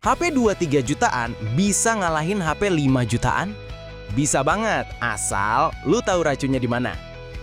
HP 2-3 jutaan bisa ngalahin HP 5 jutaan? Bisa banget, asal lu tahu racunnya di mana.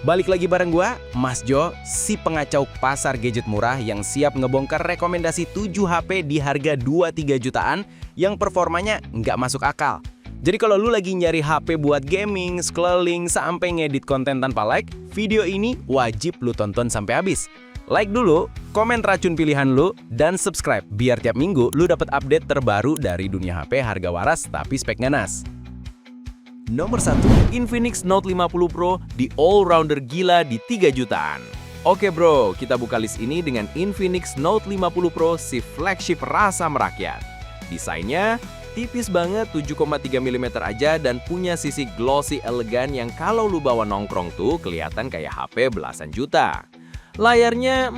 Balik lagi bareng gua, Mas Jo, si pengacau pasar gadget murah yang siap ngebongkar rekomendasi 7 HP di harga 2-3 jutaan yang performanya nggak masuk akal. Jadi kalau lu lagi nyari HP buat gaming, scrolling, sampai ngedit konten tanpa like, video ini wajib lu tonton sampai habis. Like dulu, komen racun pilihan lu, dan subscribe biar tiap minggu lu dapat update terbaru dari dunia HP harga waras tapi spek ganas. Nomor 1, Infinix Note 50 Pro di all-rounder gila di 3 jutaan. Oke bro, kita buka list ini dengan Infinix Note 50 Pro, si flagship rasa merakyat. Desainnya tipis banget, 7,3 mm aja, dan punya sisi glossy elegan yang kalau lu bawa nongkrong tuh kelihatan kayak HP belasan juta. Layarnya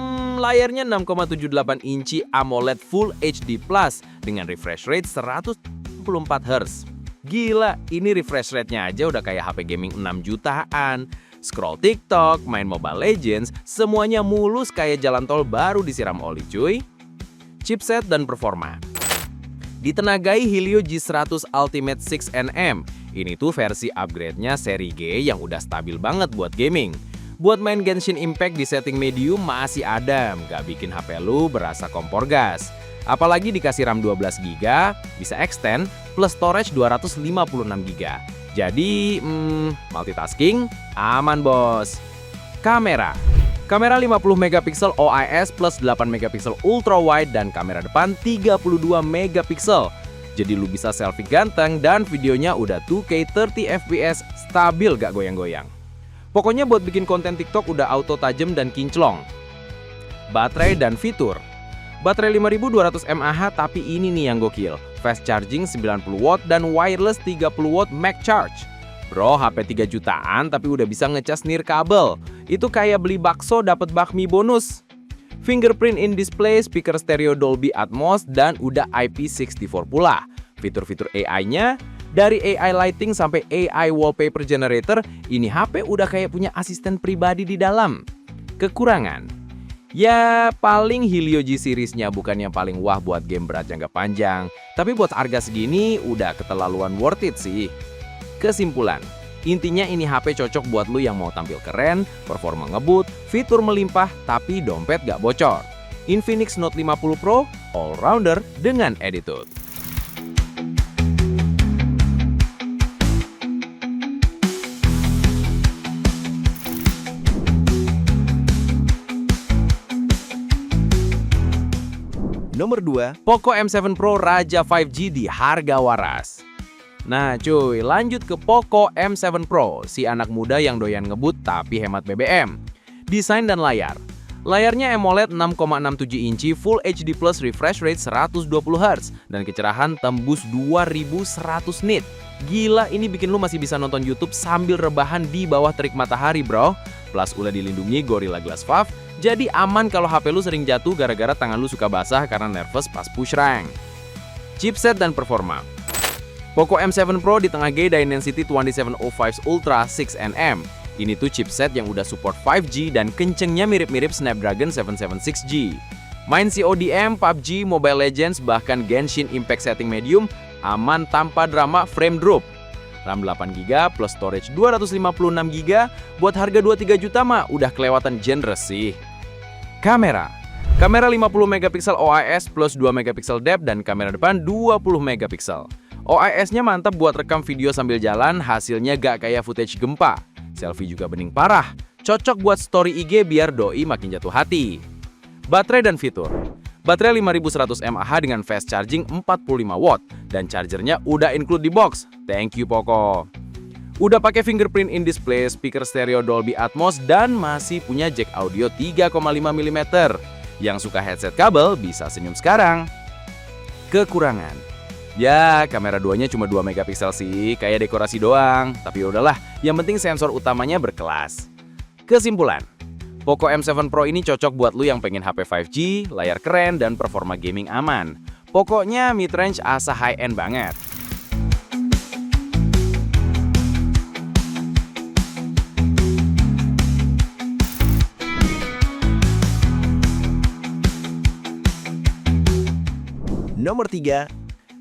6,78 inci AMOLED Full HD Plus dengan refresh rate 144 Hz. Gila, ini refresh rate-nya aja udah kayak HP gaming 6 jutaan. Scroll TikTok, main Mobile Legends, semuanya mulus kayak jalan tol baru disiram oli cuy. Chipset dan performa ditenagai Helio G100 Ultimate 6nm. Ini tuh versi upgrade-nya seri G yang udah stabil banget buat gaming. Buat main Genshin Impact di setting medium masih adem, gak bikin HP lu berasa kompor gas. Apalagi dikasih RAM 12GB, bisa extend, plus storage 256GB. Jadi, multitasking, aman bos. Kamera 50MP OIS plus 8MP ultra wide dan kamera depan 32MP. Jadi lu bisa selfie ganteng dan videonya udah 2K 30fps stabil gak goyang-goyang. Pokoknya buat bikin konten TikTok udah auto tajam dan kinclong. Baterai dan fitur. Baterai 5200 mAh, tapi ini nih yang gokil. Fast charging 90W dan wireless 30W Mac Charge. Bro, HP 3 jutaan tapi udah bisa ngecas nirkabel. Itu kayak beli bakso dapat bakmi bonus. Fingerprint in display, speaker stereo Dolby Atmos, dan udah IP64 pula. Fitur-fitur AI-nya, dari AI lighting sampai AI wallpaper generator, ini HP udah kayak punya asisten pribadi di dalam. Kekurangan? Ya, paling Helio G series-nya bukan yang paling wah buat game berat jangka panjang. Tapi buat harga segini, udah keterlaluan worth it sih. Kesimpulan, intinya ini HP cocok buat lu yang mau tampil keren, performa ngebut, fitur melimpah, tapi dompet gak bocor. Infinix Note 50 Pro, all-rounder dengan attitude. Nomor 2, Poco M7 Pro Raja 5G di harga waras. Nah cuy, lanjut ke Poco M7 Pro, si anak muda yang doyan ngebut tapi hemat BBM. Desain dan layar. Layarnya AMOLED 6,67 inci Full HD Plus, refresh rate 120Hz, dan kecerahan tembus 2100 nit. Gila, ini bikin lu masih bisa nonton YouTube sambil rebahan di bawah terik matahari bro. Plus udah dilindungi Gorilla Glass 5, jadi aman kalau HP lu sering jatuh gara-gara tangan lu suka basah karena nervous pas push rank. Chipset dan performa. Poco M7 Pro ditengagai Dimensity 2705 Ultra 6nm. Ini tuh chipset yang udah support 5G dan kencengnya mirip-mirip Snapdragon 776G. Main CODM, PUBG, Mobile Legends, bahkan Genshin Impact setting medium, aman tanpa drama frame drop. RAM 8GB plus storage 256GB, buat harga 2-3 juta mah udah kelewatan generous sih. Kamera 50MP OIS plus 2MP depth dan kamera depan 20MP. OIS-nya mantap buat rekam video sambil jalan, hasilnya gak kayak footage gempa. Selfie juga bening parah, cocok buat story IG biar doi makin jatuh hati. Baterai dan fitur. Baterai 5100 mAh dengan fast charging 45W, dan chargernya udah include di box. Thank you Poco. Udah pakai fingerprint in display, speaker stereo Dolby Atmos, dan masih punya jack audio 3,5mm. Yang suka headset kabel bisa senyum sekarang. Kekurangan. Ya, kamera duanya cuma 2MP sih, kayak dekorasi doang. Tapi udahlah, yang penting sensor utamanya berkelas. Kesimpulan, Poco M7 Pro ini cocok buat lu yang pengen HP 5G, layar keren, dan performa gaming aman. Pokoknya mid-range asa high-end banget. Nomor 3,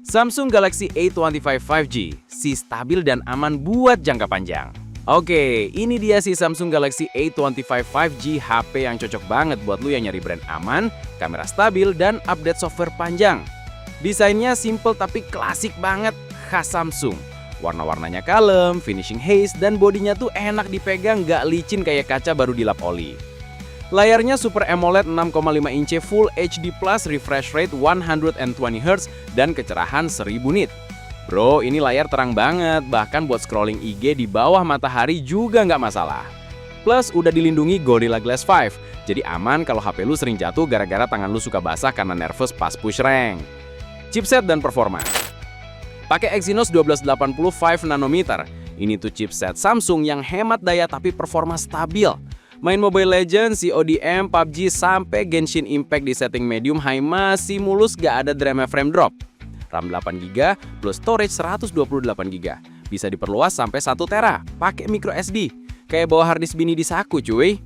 Samsung Galaxy A25 5G, si stabil dan aman buat jangka panjang. Oke, ini dia si Samsung Galaxy A25 5G, HP yang cocok banget buat lu yang nyari brand aman, kamera stabil, dan update software panjang. Desainnya simple tapi klasik banget, khas Samsung. Warna-warnanya kalem, finishing haze, dan bodinya tuh enak dipegang, gak licin kayak kaca baru dilap oli. Layarnya Super AMOLED 6,5 inci Full HD Plus, refresh rate 120Hz, dan kecerahan 1000 nit. Bro, ini layar terang banget, bahkan buat scrolling IG di bawah matahari juga nggak masalah. Plus, udah dilindungi Gorilla Glass 5, jadi aman kalau HP lu sering jatuh gara-gara tangan lu suka basah karena nervous pas push rank. Chipset dan performa. Pakai Exynos 1280 5nm. Ini tuh chipset Samsung yang hemat daya tapi performa stabil. Main Mobile Legends, CODM, PUBG, sampai Genshin Impact di setting medium high masih mulus, gak ada drama frame drop. RAM 8GB plus storage 128GB. Bisa diperluas sampai 1 tera, pakai micro SD. Kayak bawa harddisk bini di saku cuy.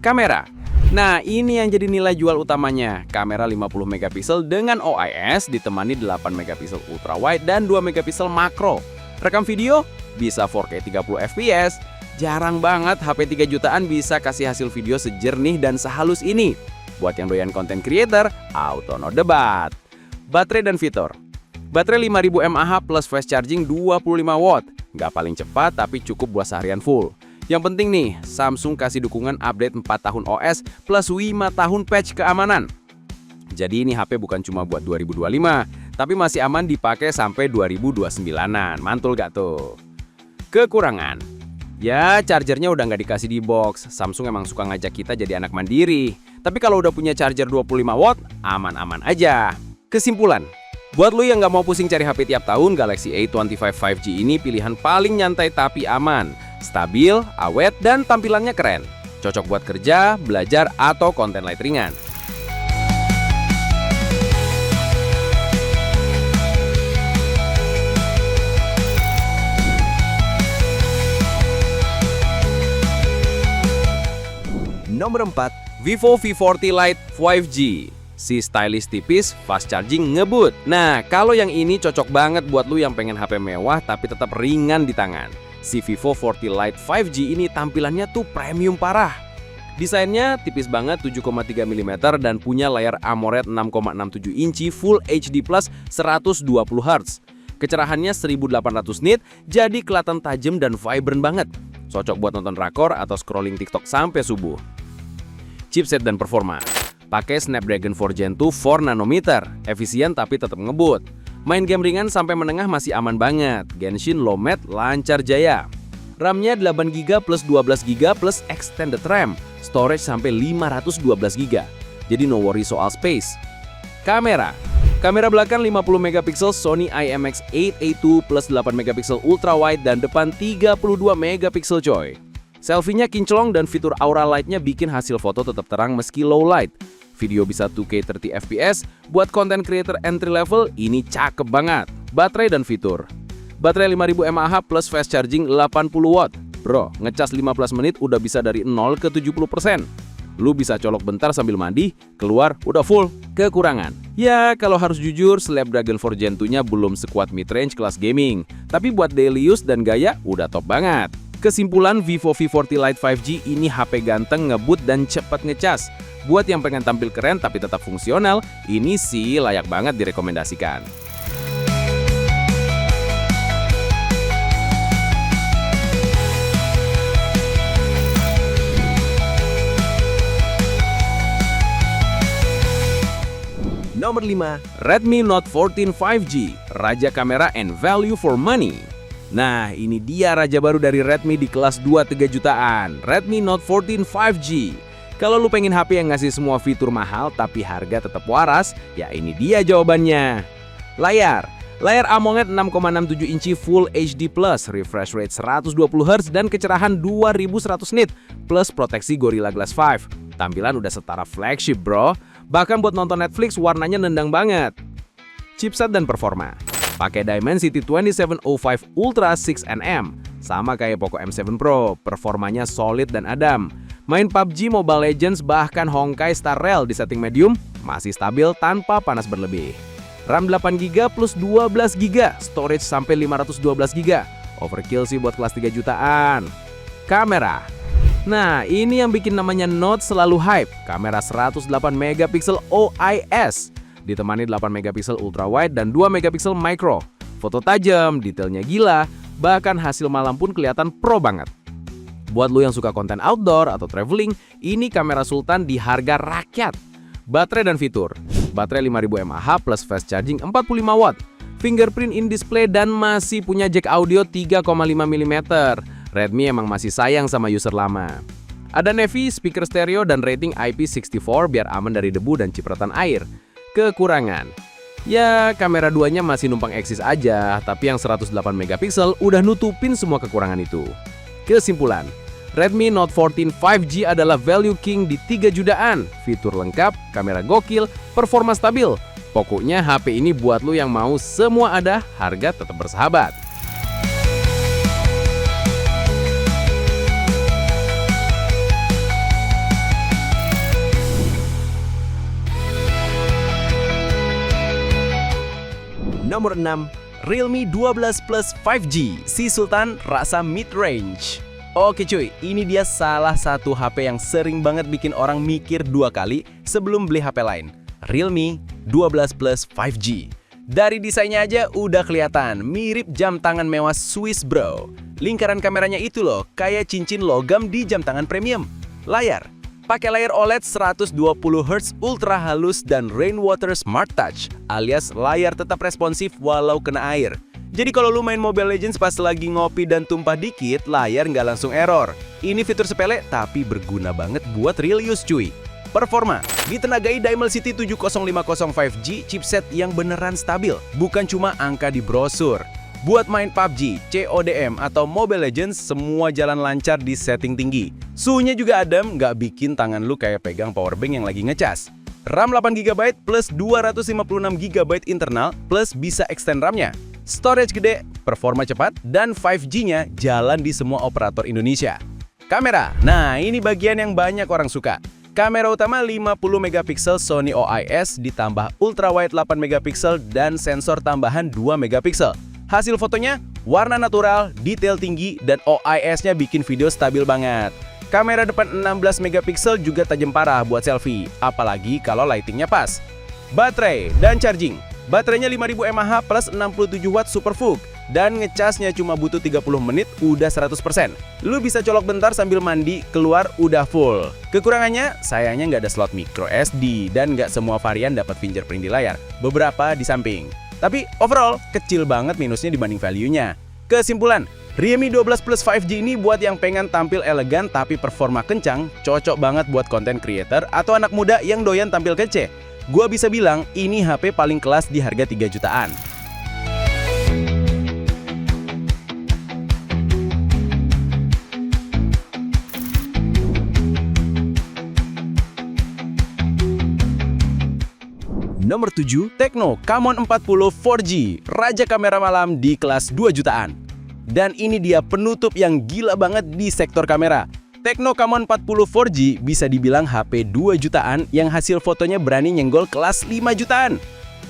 Kamera. Nah, ini yang jadi nilai jual utamanya. Kamera 50MP dengan OIS ditemani 8MP ultra wide dan 2MP makro. Rekam video bisa 4K 30fps. Jarang banget HP 3 jutaan bisa kasih hasil video sejernih dan sehalus ini. Buat yang doyan content creator, auto no debat. Baterai dan fitur. Baterai 5000 mAh plus fast charging 25 watt. Nggak paling cepat tapi cukup buat seharian full. Yang penting nih, Samsung kasih dukungan update 4 tahun OS plus 5 tahun patch keamanan. Jadi ini HP bukan cuma buat 2025, tapi masih aman dipakai sampai 2029-an. Mantul gak tuh? Kekurangan. Ya, chargernya udah nggak dikasih di box. Samsung emang suka ngajak kita jadi anak mandiri. Tapi kalau udah punya charger 25 watt, aman-aman aja. Kesimpulan, buat lu yang nggak mau pusing cari HP tiap tahun, Galaxy A25 5G ini pilihan paling nyantai tapi aman. Stabil, awet, dan tampilannya keren. Cocok buat kerja, belajar, atau konten light ringan. Nomor 4, Vivo V40 Lite 5G. Si stylish tipis, fast charging ngebut. Nah, kalau yang ini cocok banget buat lu yang pengen HP mewah tapi tetap ringan di tangan. Si Vivo V40 Lite 5G ini tampilannya tuh premium parah. Desainnya tipis banget 7,3mm dan punya layar AMOLED 6,67 inci Full HD Plus 120Hz. Kecerahannya 1800 nit, jadi kelihatan tajam dan vibrant banget. Cocok buat nonton drakor atau scrolling TikTok sampai subuh. Chipset dan performa. Pakai Snapdragon 4 Gen 2 4nm, efisien tapi tetap ngebut. Main game ringan sampai menengah masih aman banget. Genshin low mat lancar jaya. RAM-nya 8GB plus 12GB plus extended RAM. Storage sampai 512GB. Jadi no worry soal space. Kamera. Kamera belakang 50MP Sony IMX8A2 plus 8MP ultra wide dan depan 32MP coy. Selfie-nya kinclong dan fitur aura light-nya bikin hasil foto tetap terang meski low light. Video bisa 2K 30fps, buat content creator entry level ini cakep banget. Baterai dan fitur. Baterai 5000 mAh plus fast charging 80 watt. Bro, ngecas 15 menit udah bisa dari 0 ke 70%. Lu bisa colok bentar sambil mandi, keluar udah full. Kekurangan. Ya, kalau harus jujur, Snapdragon 4 Gen 2-nya belum sekuat mid-range kelas gaming. Tapi buat daily use dan gaya udah top banget. Kesimpulan, Vivo V40 Lite 5G ini HP ganteng, ngebut, dan cepat ngecas. Buat yang pengen tampil keren tapi tetap fungsional, ini sih layak banget direkomendasikan. Nomor 5, Redmi Note 14 5G, raja kamera and value for money. Nah, ini dia raja baru dari Redmi di kelas 2-3 jutaan, Redmi Note 14 5G. Kalau lu pengen HP yang ngasih semua fitur mahal tapi harga tetap waras, ya ini dia jawabannya. Layar AMOLED 6,67 inci Full HD Plus, refresh rate 120Hz dan kecerahan 2100 nit, plus proteksi Gorilla Glass 5. Tampilan udah setara flagship bro, bahkan buat nonton Netflix warnanya nendang banget. Chipset dan performa. Pakai Dimensity 2705 Ultra 6nm, sama kayak Poco M7 Pro, performanya solid dan adem. Main PUBG, Mobile Legends, bahkan Honkai Star Rail di setting medium, masih stabil tanpa panas berlebih. RAM 8GB plus 12GB, storage sampai 512GB. Overkill sih buat kelas 3 jutaan. Kamera. Nah, ini yang bikin namanya Note selalu hype. Kamera 108MP OIS, ditemani 8MP ultra wide dan 2MP micro. Foto tajam, detailnya gila, bahkan hasil malam pun kelihatan pro banget. Buat lu yang suka konten outdoor atau traveling, ini kamera sultan di harga rakyat. Baterai dan fitur. Baterai 5000 mAh plus fast charging 45 watt. Fingerprint in display dan masih punya jack audio 3,5 mm. Redmi emang masih sayang sama user lama. Ada Navi, speaker stereo dan rating IP64 biar aman dari debu dan cipratan air. Kekurangan. Ya, kamera duanya masih numpang eksis aja, tapi yang 108MP udah nutupin semua kekurangan itu. Kesimpulan, Redmi Note 14 5G adalah value king di 3 jutaan. Fitur lengkap, kamera gokil, performa stabil. Pokoknya HP ini buat lu yang mau semua ada, harga tetap bersahabat. Nomor 6, Realme 12 Plus 5G, si Sultan rasa mid-range. Oke cuy, ini dia salah satu HP yang sering banget bikin orang mikir 2 kali sebelum beli HP lain. Realme 12 Plus 5G. Dari desainnya aja udah kelihatan, mirip jam tangan mewah Swiss bro. Lingkaran kameranya itu loh, kayak cincin logam di jam tangan premium. Layar, pakai layar OLED 120Hz ultra halus dan Rainwater Smart Touch, alias layar tetap responsif walau kena air. Jadi kalau lu main Mobile Legends pas lagi ngopi dan tumpah dikit, layar nggak langsung error. Ini fitur sepele tapi berguna banget buat real use cuy. Performa, ditenagai Dimensity 7050 5G chipset yang beneran stabil, bukan cuma angka di brosur. Buat main PUBG, CODM, atau Mobile Legends, semua jalan lancar di setting tinggi. Suhunya juga adem, nggak bikin tangan lu kayak pegang powerbank yang lagi ngecas. RAM 8GB plus 256GB internal plus bisa extend RAM-nya. Storage gede, performa cepat, dan 5G-nya jalan di semua operator Indonesia. Kamera, nah ini bagian yang banyak orang suka. Kamera utama 50MP Sony OIS ditambah ultrawide 8MP dan sensor tambahan 2MP. Hasil fotonya warna natural, detail tinggi, dan OIS-nya bikin video stabil banget. Kamera depan 16MP juga tajam parah buat selfie, apalagi kalau lightingnya pas. Baterai dan charging. Baterainya 5000 mAh plus 67 watt superfook, dan ngecasnya cuma butuh 30 menit udah 100%. Lu bisa colok bentar sambil mandi, keluar udah full. Kekurangannya, sayangnya nggak ada slot micro SD dan nggak semua varian dapat fingerprint di layar, beberapa di samping. Tapi overall, kecil banget minusnya dibanding value-nya. Kesimpulan, Realme 12 Plus 5G ini buat yang pengen tampil elegan tapi performa kencang, cocok banget buat content creator atau anak muda yang doyan tampil kece. Gua bisa bilang ini HP paling kelas di harga 3 jutaan. Nomor 7, Tecno Camon 40 4G, raja kamera malam di kelas 2 jutaan. Dan ini dia penutup yang gila banget di sektor kamera. Tecno Camon 40 4G bisa dibilang HP 2 jutaan yang hasil fotonya berani nyenggol kelas 5 jutaan.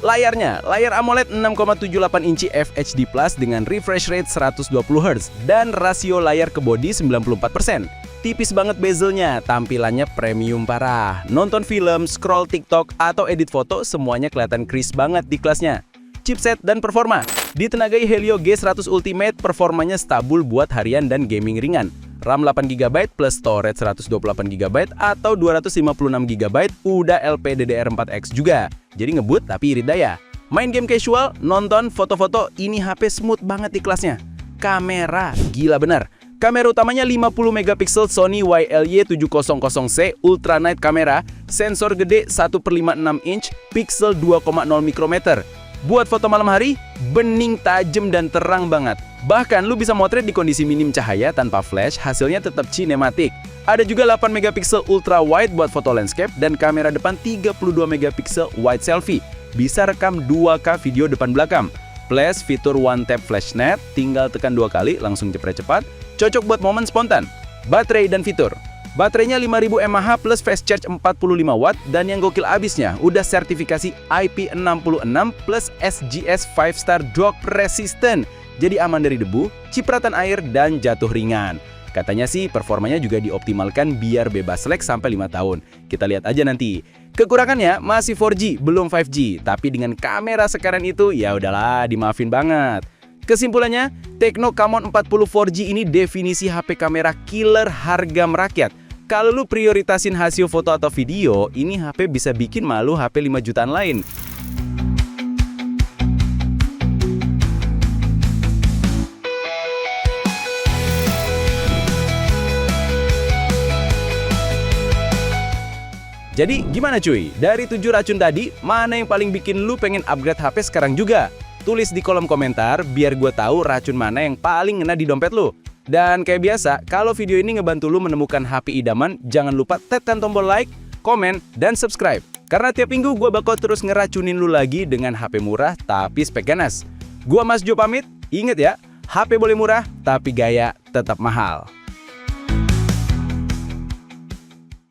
Layarnya, layar AMOLED 6,78 inci FHD Plus dengan refresh rate 120Hz dan rasio layar ke bodi 94%. Tipis banget bezelnya, tampilannya premium parah. Nonton film, scroll TikTok, atau edit foto semuanya kelihatan crisp banget di kelasnya. Chipset dan performa, ditenagai Helio G100 Ultimate, performanya stabil buat harian dan gaming ringan. RAM 8GB plus storage 128GB atau 256GB udah LPDDR4X juga. Jadi ngebut tapi irit daya. Main game casual, nonton, foto-foto, ini HP smooth banget di kelasnya. Kamera, gila bener. Kamera utamanya 50MP Sony YLY700C Ultra Night Camera, sensor gede 1/56 inch, pixel 2,0 mikrometer. Buat foto malam hari, bening, tajam, dan terang banget. Bahkan lu bisa motret di kondisi minim cahaya tanpa flash, hasilnya tetap cinematic. Ada juga 8MP ultra wide buat foto landscape dan kamera depan 32MP wide selfie. Bisa rekam 2K video depan belakang. Plus fitur one tap flashnet, tinggal tekan 2 kali langsung jepret cepat. Cocok buat momen spontan. Baterai dan fitur. Baterainya 5000 mAh plus fast charge 45 watt dan yang gokil abisnya udah sertifikasi IP66 plus SGS 5 star drop resistant. Jadi aman dari debu, cipratan air, dan jatuh ringan. Katanya sih performanya juga dioptimalkan biar bebas lag sampai 5 tahun. Kita lihat aja nanti. Kekurangannya masih 4G, belum 5G. Tapi dengan kamera sekarang itu ya udahlah dimaafin banget. Kesimpulannya, Tecno Camon 40 4G ini definisi HP kamera killer harga merakyat. Kalau lu prioritasin hasil foto atau video, ini HP bisa bikin malu HP 5 jutaan lain. Jadi gimana cuy? Dari 7 racun tadi, mana yang paling bikin lu pengen upgrade HP sekarang juga? Tulis di kolom komentar biar gue tahu racun mana yang paling ngena di dompet lu. Dan kayak biasa, kalau video ini ngebantu lu menemukan HP idaman, jangan lupa tekan tombol like, komen, dan subscribe. Karena tiap minggu gue bakal terus ngeracunin lu lagi dengan HP murah tapi spek ganas. Gua Mas Jo pamit, inget ya, HP boleh murah tapi gaya tetap mahal.